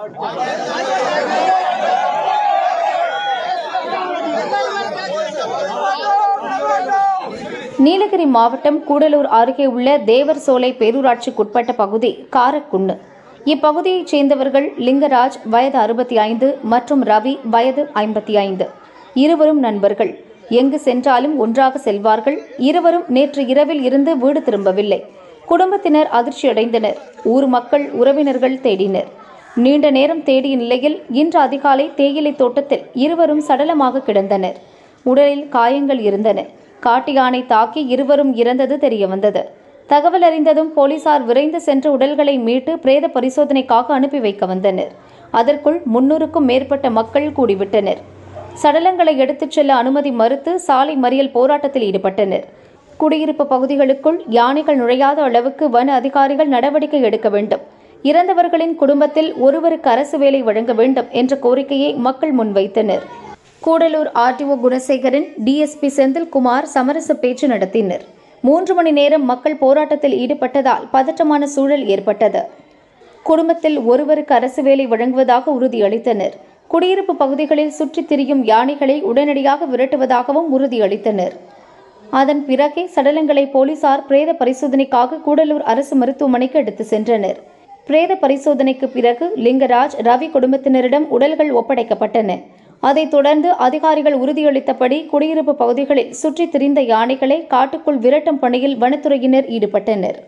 நீலகிரி மாவட்டம் கூடலூர் அருகே உள்ள தேவர் சோலை பேரூராட்சிக்குட்பட்ட பகுதி காரக்குன்னு. இப்பகுதியைச் சேர்ந்தவர்கள் லிங்கராஜ் வயது 65 மற்றும் ரவி வயது 55. இருவரும் நண்பர்கள். எங்கு சென்றாலும் ஒன்றாக செல்வார்கள். இருவரும் நேற்று இரவில் இருந்து வீடு திரும்பவில்லை. குடும்பத்தினர் அதிர்ச்சியடைந்தனர். ஊர் மக்கள் உறவினர்கள் தேடினர். நீண்ட நேரம் தேடிய நிலையில் இன்று அதிகாலை தேயிலை தோட்டத்தில் இருவரும் சடலமாக கிடந்தனர். உடலில் காயங்கள் இருந்தன. காட்டு யானை தாக்கி இருவரும் இறந்தது தெரியவந்தது. தகவல் அறிந்ததும் போலீசார் விரைந்து சென்று உடல்களை மீட்டு பிரேத பரிசோதனைக்காக அனுப்பி வைக்க வந்தனர். அதற்குள் 300க்கும் மேற்பட்ட மக்கள் கூடிவிட்டனர். சடலங்களை எடுத்துச் செல்ல அனுமதி மறுத்து சாலை மறியல் போராட்டத்தில் ஈடுபட்டனர். குடியிருப்பு பகுதிகளுக்குள் யானைகள் நுழையாத அளவுக்கு வன அதிகாரிகள் நடவடிக்கை எடுக்க வேண்டும். இறந்தவர்களின் குடும்பத்தில் ஒருவருக்கு அரசு வேலை வழங்க வேண்டும் என்ற கோரிக்கையை மக்கள் முன்வைத்தனர். கூடலூர் ஆர்டிஓ குணசேகரன், டிஎஸ்பி செந்தில்குமார் சமரச பேச்சு நடத்தினர். 3 மணி நேரம் மக்கள் போராட்டத்தில் ஈடுபட்டதால் பதற்றமான சூழல் ஏற்பட்டது. குடும்பத்தில் ஒருவருக்கு அரசு வேலை வழங்குவதாக உறுதியளித்தனர். குடியிருப்பு பகுதிகளில் சுற்றித் திரியும் யானைகளை உடனடியாக விரட்டுவதாகவும் உறுதியளித்தனர். அதன் பிறகே சடலங்களை போலீசார் பிரேத பரிசோதனைக்காக கூடலூர் அரசு மருத்துவமனைக்கு எடுத்து சென்றனர். பிரேத பரிசோதனைக்கு பிறகு லிங்கராஜ், ரவி குடும்பத்தினரிடம் உடல்கள் ஒப்படைக்கப்பட்டன. அதைத் தொடர்ந்து அதிகாரிகள் உறுதியளித்தபடி குடியிருப்பு பகுதிகளில் சுற்றித் திரிந்த யானைகளை காட்டுக்குள் விரட்டும் பணியில் வனத்துறையினர் ஈடுபட்டனர்.